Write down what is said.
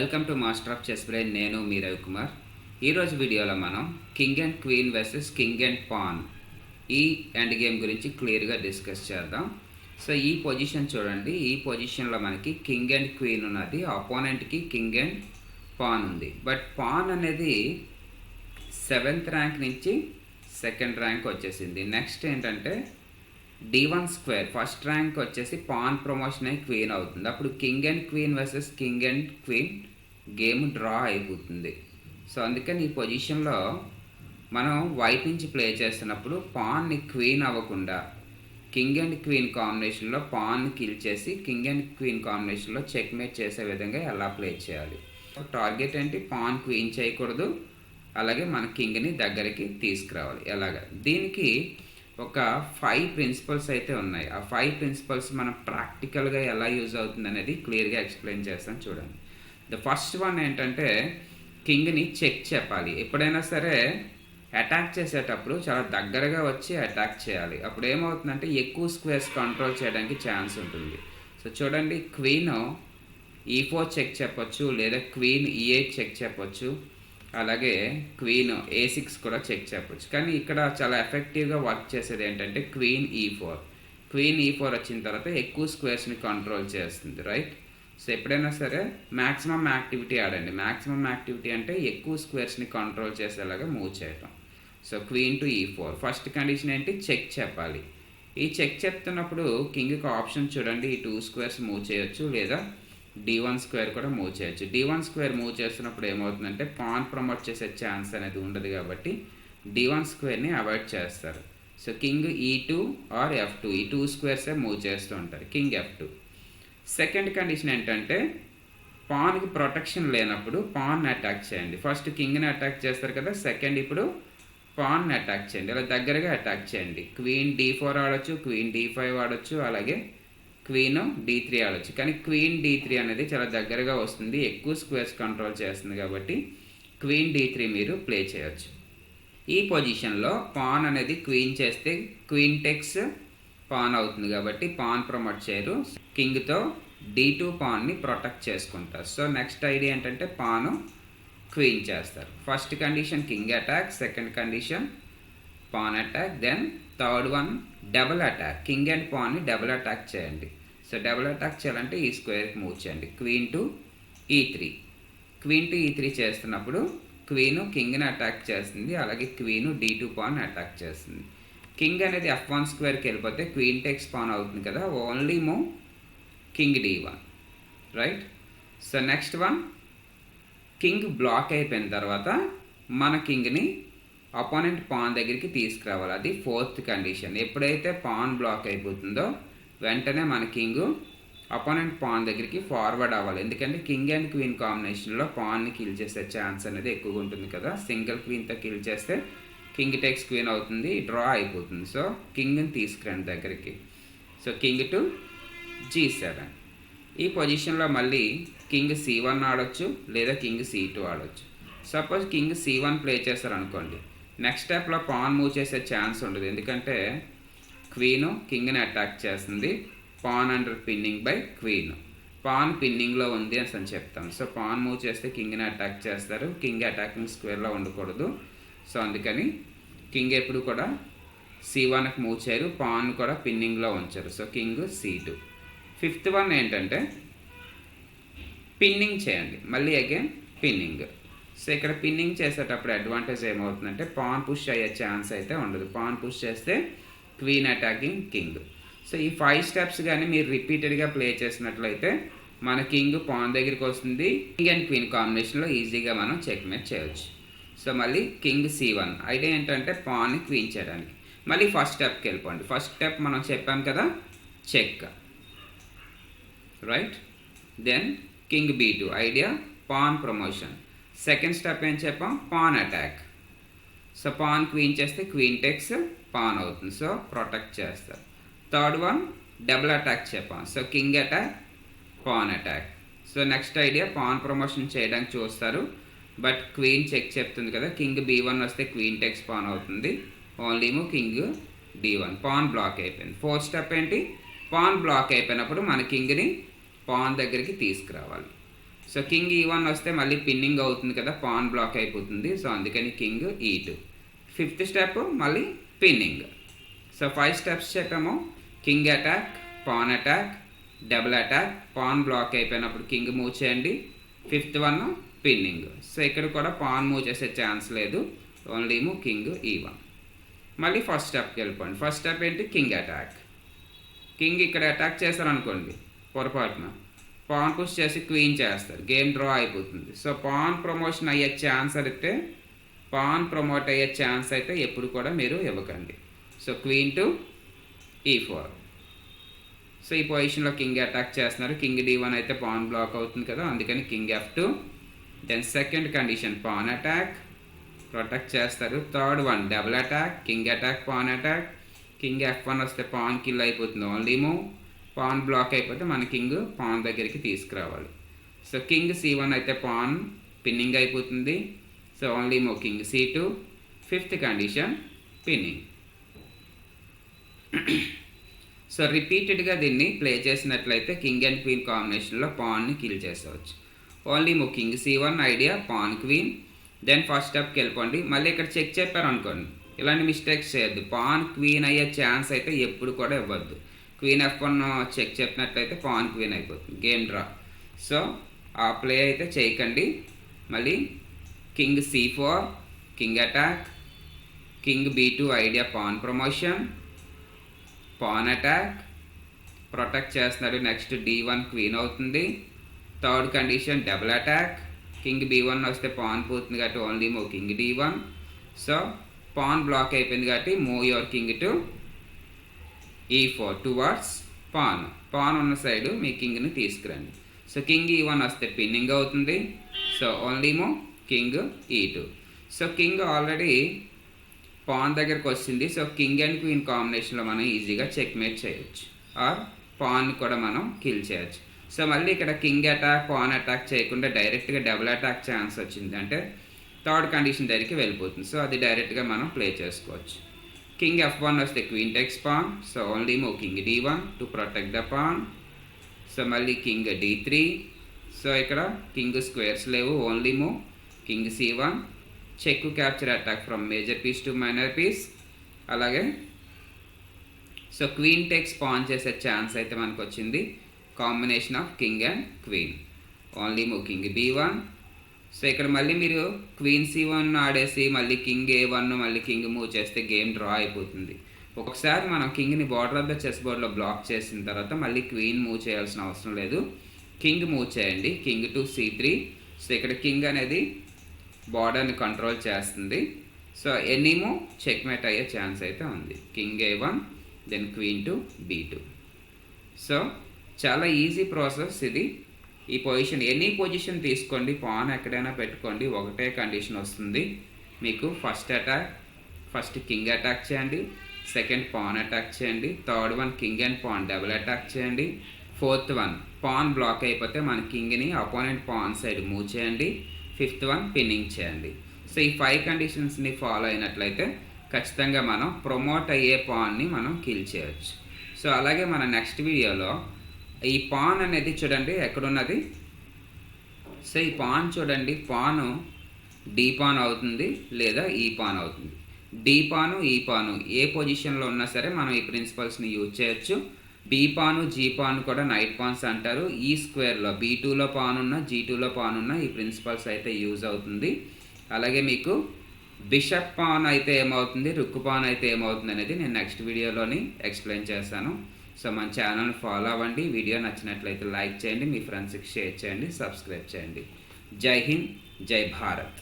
Welcome to master of chess brain. నేను మీ రవికుమార్. ఈరోజు వీడియోలో మనం king and queen versus king and pan ఈ ఎండ్ గేమ్ గురించి క్లియర్గా డిస్కస్ చేద్దాం. సో ఈ పొజిషన్ చూడండి. ఈ పొజిషన్లో మనకి కింగ్ అండ్ క్వీన్ ఉన్నది, అపోనెంట్కి కింగ్ అండ్ పాన్ ఉంది. బట్ పాన్ అనేది 7th ర్యాంక్ నుంచి 2nd ర్యాంక్ వచ్చేసింది. నెక్స్ట్ ఏంటంటే D1 స్క్వేర్, ఫస్ట్ ర్యాంక్ వచ్చేసి పాన్ ప్రమోషన్ అయి క్వీన్ అవుతుంది. అప్పుడు king and queen versus king and queen game draw అయిపోతుంది. సో అందుకని ఈ పొజిషన్లో మనం వైట్ నుంచి ప్లే చేస్తున్నప్పుడు పాన్ని క్వీన్ అవ్వకుండా కింగ్ అండ్ క్వీన్ కాంబినేషన్లో పాన్ని కిల్ చేసి కింగ్ అండ్ క్వీన్ కాంబినేషన్లో చెక్మేట్ చేసే విధంగా ఎలా ప్లే చేయాలి. టార్గెట్ ఏంటి? పాన్ క్వీన్ చేయకూడదు, అలాగే మన కింగ్ని దగ్గరికి తీసుకురావాలి. ఎలాగా? దీనికి ఒక 5 ప్రిన్సిపల్స్ అయితే ఉన్నాయి. ఆ 5 ప్రిన్సిపల్స్ మనం ప్రాక్టికల్గా ఎలా యూజ్ అవుతుంది అనేది క్లియర్గా ఎక్స్ప్లెయిన్ చేస్తాను చూడండి. ద ఫస్ట్ వన్ ఏంటంటే కింగ్ని చెక్ చెప్పాలి. ఎప్పుడైనా సరే అటాక్ చేసేటప్పుడు చాలా దగ్గరగా వచ్చి అటాక్ చేయాలి. అప్పుడు ఏమవుతుందంటే ఎక్కువ స్క్వేర్స్ కంట్రోల్ చేయడానికి ఛాన్స్ ఉంటుంది. సో చూడండి, క్వీన్ E4 చెక్ చెప్పొచ్చు, లేదా క్వీన్ E8 చెక్ చెప్పొచ్చు, అలాగే క్వీన్ A6 కూడా చెక్ చెప్పొచ్చు. కానీ ఇక్కడ చాలా ఎఫెక్టివ్గా వర్క్ చేసేది ఏంటంటే క్వీన్ E4. క్వీన్ E4 వచ్చిన తర్వాత ఎక్కువ స్క్వేర్స్ని కంట్రోల్ చేస్తుంది, రైట్? సో ఎప్పుడైనా సరే మ్యాక్సిమం యాక్టివిటీ ఆడండి. మ్యాక్సిమం యాక్టివిటీ అంటే ఎక్కువ స్క్వేర్స్ని కంట్రోల్ చేసేలాగా మూవ్ చేయటం. So queen to E4 first condition ఏంటి? చెక్ చెప్పాలి. ఈ చెక్ చెప్తున్నప్పుడు కింగ్కి ఆప్షన్ చూడండి, ఈ 2 స్క్వేర్స్ మూవ్ చేయొచ్చు, లేదా D1 స్క్వేర్ కూడా మూవ్ చేయొచ్చు. D1 స్క్వేర్ మూవ్ చేస్తున్నప్పుడు ఏమవుతుందంటే పాన్ ప్రమోట్ చేసే ఛాన్స్ అనేది ఉండదు, కాబట్టి D1 స్క్వేర్ని అవాయిడ్ చేస్తారు. So king E2 or F2, ఈ 2 స్క్వేర్సే మూవ్ చేస్తూ ఉంటారు. King F2. సెకండ్ కండిషన్ ఏంటంటే పాన్కి ప్రొటెక్షన్ లేనప్పుడు పాన్ని అటాక్ చేయండి. ఫస్ట్ కింగ్ని అటాక్ చేస్తారు కదా, సెకండ్ ఇప్పుడు పాన్ని అటాక్ చేయండి. ఇలా దగ్గరగా అటాక్ చేయండి. క్వీన్ D4 ఆడొచ్చు, క్వీన్ D5 ఆడొచ్చు, అలాగే క్వీన్ D3 ఆడొచ్చు. కానీ క్వీన్ D3 అనేది చాలా దగ్గరగా వస్తుంది, ఎక్కువ స్క్వేర్స్ కంట్రోల్ చేస్తుంది, కాబట్టి క్వీన్ D3 మీరు ప్లే చేయొచ్చు. ఈ పొజిషన్లో పాన్ అనేది క్వీన్ చేస్తే క్వీన్ టెక్స్ పాన్ అవుతుంది, కాబట్టి పాన్ ప్రమోట్ చేయరు. కింగ్తో D2 పాన్ని ప్రొటెక్ట్ చేసుకుంటారు. సో నెక్స్ట్ ఐడియా ఏంటంటే పాను క్వీన్ చేస్తారు. First condition king attack, second condition pawn attack, then third one double attack. King and పాన్ని డబుల్ అటాక్ చేయండి. సో డబుల్ అటాక్ చేయాలంటే ఈ స్క్వేర్కి మూవ్ చేయండి. Queen to E3. Queen to E3 చేస్తున్నప్పుడు queen కింగ్ని అటాక్ చేస్తుంది, అలాగే క్వీను D2 పాన్ అటాక్ చేస్తుంది. కింగ్ అనేది F1 స్క్వేర్కి వెళ్ళిపోతే క్వీన్ టెక్స్ పాన్ అవుతుంది కదా, only move king D1, right? So next one, king block అయిపోయిన తర్వాత మన కింగ్ని అపోనెంట్ పాన్ దగ్గరికి తీసుకురావాలి. అది 4th కండిషన్. ఎప్పుడైతే పాన్ బ్లాక్ అయిపోతుందో వెంటనే మన కింగ్ అపోనెంట్ పాన్ దగ్గరికి ఫార్వర్డ్ అవ్వాలి. ఎందుకంటే కింగ్ అండ్ క్వీన్ కాంబినేషన్లో పాన్ని కిల్ చేసే ఛాన్స్ అనేది ఎక్కువగా ఉంటుంది కదా. సింగిల్ క్వీన్తో కిల్ చేస్తే కింగ్ టెక్స్ క్వీన్ అవుతుంది, డ్రా అయిపోతుంది. సో కింగ్ని తీసుకురండి దగ్గరికి. So king to G7. ఈ పొజిషన్లో మళ్ళీ కింగ్ C1 ఆడొచ్చు, లేదా కింగ్ C2 ఆడొచ్చు. సపోజ్ కింగ్ C1 ప్లే చేస్తారనుకోండి, నెక్స్ట్ స్టెప్లో పాన్ మూవ్ చేసే ఛాన్స్ ఉండదు, ఎందుకంటే క్వీను కింగ్ని అటాక్ చేస్తుంది. Pawn under pinning by queen. Pawn పిన్నింగ్లో ఉంది అని చెప్తాం. సో పాన్ మూవ్ చేస్తే కింగ్ని అటాక్ చేస్తారు. కింగ్ అటాకింగ్ స్క్వేర్లో ఉండకూడదు. సో అందుకని కింగ్ ఎప్పుడు కూడా C1కి మూవ్ చేయరు, పాన్ కూడా పిన్నింగ్లో ఉంచారు. So king C2. 5th one ఏంటంటే పిన్నింగ్ చేయండి. మళ్ళీ అగైన్ పిన్నింగ్. సో ఇక్కడ పిన్నింగ్ చేసేటప్పుడు అడ్వాంటేజ్ ఏమవుతుందంటే పాన్ పుష్ అయ్యే ఛాన్స్ అయితే ఉండదు. పాన్ పుష్ చేస్తే క్వీన్ అటాకింగ్ కింగ్. సో ఈ 5 స్టెప్స్ కానీ మీరు రిపీటెడ్గా ప్లే చేసినట్లయితే మన కింగ్ పాన్ దగ్గరికి వస్తుంది. కింగ్ అండ్ క్వీన్ కాంబినేషన్లో ఈజీగా మనం చెక్మేట్ చేయొచ్చు. సో మళ్ళీ కింగ్ C1. ఐడియా ఏంటంటే పాన్ని క్వీన్ చేయడానికి. మళ్ళీ ఫస్ట్ స్టెప్కి వెళ్ళిపోండి. ఫస్ట్ స్టెప్ మనం చెప్పాం కదా, check, right? Then king B2. Idea pawn promotion. Second step ఏం చెప్పాం? Pawn attack. So pawn queen చేస్తే క్వీన్ టెక్స్ పాన్ అవుతుంది, సో ప్రొటెక్ట్ చేస్తారు. థర్డ్ వన్ డబుల్ అటాక్ చెప్పాం. So king attack, pawn attack. So next idea pawn promotion చేయడానికి చూస్తారు, but queen check చెప్తుంది కదా, కింగ్ B1 వస్తే క్వీన్ టెక్స్ పాన్ అవుతుంది, only move king D1. Pawn block అయిపోయింది. 4th స్టెప్ ఏంటి? పాన్ బ్లాక్ అయిపోయినప్పుడు మన కింగ్ని పాన్ దగ్గరికి తీసుకురావాలి. సో కింగ్ E1 వస్తే మళ్ళీ పిన్నింగ్ అవుతుంది కదా, పాన్ బ్లాక్ అయిపోతుంది. సో అందుకని కింగ్ E2. 5th స్టెప్ మళ్ళీ పిన్నింగ్. సో 5 స్టెప్స్ చెప్పాము. King attack, pawn attack, double attack, pawn block అయిపోయినప్పుడు కింగ్ మూవ్ చేయండి. 5th one pinning. సో ఇక్కడ కూడా పాన్ మూవ్ చేసే ఛాన్స్ లేదు, ఓన్లీ మూవ్ కింగ్ E1. మళ్ళీ ఫస్ట్ స్టెప్కి వెళ్ళిపోండి. ఫస్ట్ స్టెప్ ఏంటి? King attack. కింగ్ ఇక్కడ అటాక్ చేశారనుకోండి, పొరపాటున పాన్ పుష్ చేసి క్వీన్ చేస్తారు, గేమ్ డ్రా అయిపోతుంది. సో పాన్ ప్రమోషన్ అయ్యే ఛాన్స్ అయితే, పాన్ ప్రమోట్ అయ్యే ఛాన్స్ అయితే ఎప్పుడు కూడా మీరు ఇవ్వకండి. So queen to E4. So ఈ పొజిషన్లో కింగ్ అటాక్ చేస్తున్నారు. కింగ్ D1 అయితే పాన్ బ్లాక్ అవుతుంది కదా, అందుకని king F2. Then second condition pawn attack, protect చేస్తారు. Third one double attack, king attack, pawn attack. King F1 వస్తే పాన్ కిల్ అయిపోతుంది, ఓన్లీ మూవ్. పాన్ బ్లాక్ అయిపోతే మన కింగ్ పాన్ దగ్గరికి తీసుకురావాలి. సో కింగ్ C1 అయితే పాన్ పిన్నింగ్ అయిపోతుంది. So only move king C2. 5th condition pinning. So రిపీటెడ్గా దీన్ని ప్లే చేసినట్లయితే కింగ్ అండ్ క్వీన్ కాంబినేషన్లో పాన్ని కిల్ చేసేవచ్చు. Only move king C1 idea, pawn queen. Then first స్టెప్కి వెళ్ళిపోండి. మళ్ళీ ఇక్కడ చెక్ చెప్పారనుకోండి, ఇలాంటి మిస్టేక్స్ చేయొద్దు. పాన్ క్వీన్ అయ్యే ఛాన్స్ అయితే ఎప్పుడు కూడా ఇవ్వద్దు. క్వీన్ F1 చెక్ చెప్పినట్లయితే పాన్ క్వీన్ అయిపోతుంది, గేమ్ డ్రా. సో ఆ ప్లే అయితే చేయకండి. మళ్ళీ king C4, king attack, king B2 idea, pawn promotion, pawn attack, protect చేస్తున్నాడు. నెక్స్ట్ D1 క్వీన్ అవుతుంది. Third condition double attack, king B1 వస్తే పాన్ పోతుంది కాబట్టి only move king D1. So pawn block అయిపోయింది కాబట్టి move your king to E4 towards pawn. Pawn ఉన్న side మీ కింగ్ని తీసుకురండి. సో కింగ్ E1 వస్తే పిన్నింగ్ అవుతుంది. So only move king E2. So king already pan దగ్గరకు వచ్చింది. సో కింగ్ అండ్ క్వీన్ కాంబినేషన్లో మనం ఈజీగా చెక్మేట్ చేయొచ్చు, ఆర్ పాన్ కూడా మనం కిల్ చేయొచ్చు. సో మళ్ళీ ఇక్కడ కింగ్ అటాక్, పాన్ అటాక్ చేయకుండా డైరెక్ట్గా డబుల్ అటాక్ ఛాన్స్ వచ్చింది అంటే థర్డ్ కండిషన్ దగ్గరికి వెళ్ళిపోతుంది. సో అది డైరెక్ట్గా మనం ప్లే చేసుకోవచ్చు. కింగ్ F1 వస్తే queen takes pawn. So only move king D1 to protect the pawn. So మళ్ళీ కింగ్ D3. సో ఇక్కడ కింగ్ స్క్వేర్స్ లేవు, only move king C1. Check capture attack from major piece to minor piece. అలాగే so queen takes pawn చేసే chance అయితే మనకు వచ్చింది, combination of king and queen. Only move king B1. So ఇక్కడ మళ్ళీ మీరు క్వీన్ C1 ఆడేసి మళ్ళీ కింగ్ A1 మళ్ళీ కింగ్ మూవ్ చేస్తే గేమ్ డ్రా అయిపోతుంది. ఒకసారి మనం కింగ్ని బార్డర్ ఆఫ్ ద చెస్ బోర్డ్లో బ్లాక్ చేసిన తర్వాత మళ్ళీ క్వీన్ మూవ్ చేయాల్సిన అవసరం లేదు, కింగ్ మూవ్ చేయండి. King to C3. సో ఇక్కడ కింగ్ అనేది బార్డర్ని కంట్రోల్ చేస్తుంది. సో ఎనీ మూవ్ చెక్మేట్ అయ్యే ఛాన్స్ అయితే ఉంది. King A1, then queen to B2. So చాలా ఈజీ ప్రాసెస్ ఇది. ఈ పొజిషన్ ఎనీ పొజిషన్ తీసుకోండి, పాన్ ఎక్కడైనా పెట్టుకోండి, ఒకటే కండిషన్ వస్తుంది మీకు. ఫస్ట్ కింగ్ అటాక్ చేయండి, సెకండ్ పాన్ అటాక్ చేయండి, third one king and pan double attack చేయండి, ఫోర్త్ వన్ పాన్ బ్లాక్ అయిపోతే మన కింగ్ని అపోనెంట్ పాన్ సైడ్ మూవ్ చేయండి, 5th వన్ పిన్నింగ్ చేయండి. సో ఈ 5 కండిషన్స్ని ఫాలో అయినట్లయితే ఖచ్చితంగా మనం ప్రమోట్ అయ్యే పాన్ని మనం కిల్ చేయొచ్చు. సో అలాగే మన నెక్స్ట్ వీడియోలో ఈ పాన్ అనేది చూడండి ఎక్కడున్నది. సో ఈ పాన్ చూడండి, పాను D పాన్ అవుతుంది లేదా E పాన్ అవుతుంది. D పాను, E పాను ఏ పొజిషన్లో ఉన్నా సరే మనం ఈ ప్రిన్సిపల్స్ని యూజ్ చేయొచ్చు. B పాను, G పాను కూడా నైట్ పాన్స్ అంటారు. ఈ స్క్వేర్లో B2లో పాన్ ఉన్న, G2లో పాన్ ఉన్న ఈ ప్రిన్సిపల్స్ అయితే యూజ్ అవుతుంది. అలాగే మీకు బిషప్ పాన్ అయితే ఏమవుతుంది, రుక్ పాన్ అయితే ఏమవుతుంది అనేది నేను నెక్స్ట్ వీడియోలోని ఎక్స్ప్లెయిన్ చేస్తాను. సో మన ఛానల్ని ఫాలో అవ్వండి. వీడియో నచ్చినట్లయితే లైక్ చేయండి, మీ ఫ్రెండ్స్కి షేర్ చేయండి, సబ్స్క్రైబ్ చేయండి. జై హింద్, జై భారత్.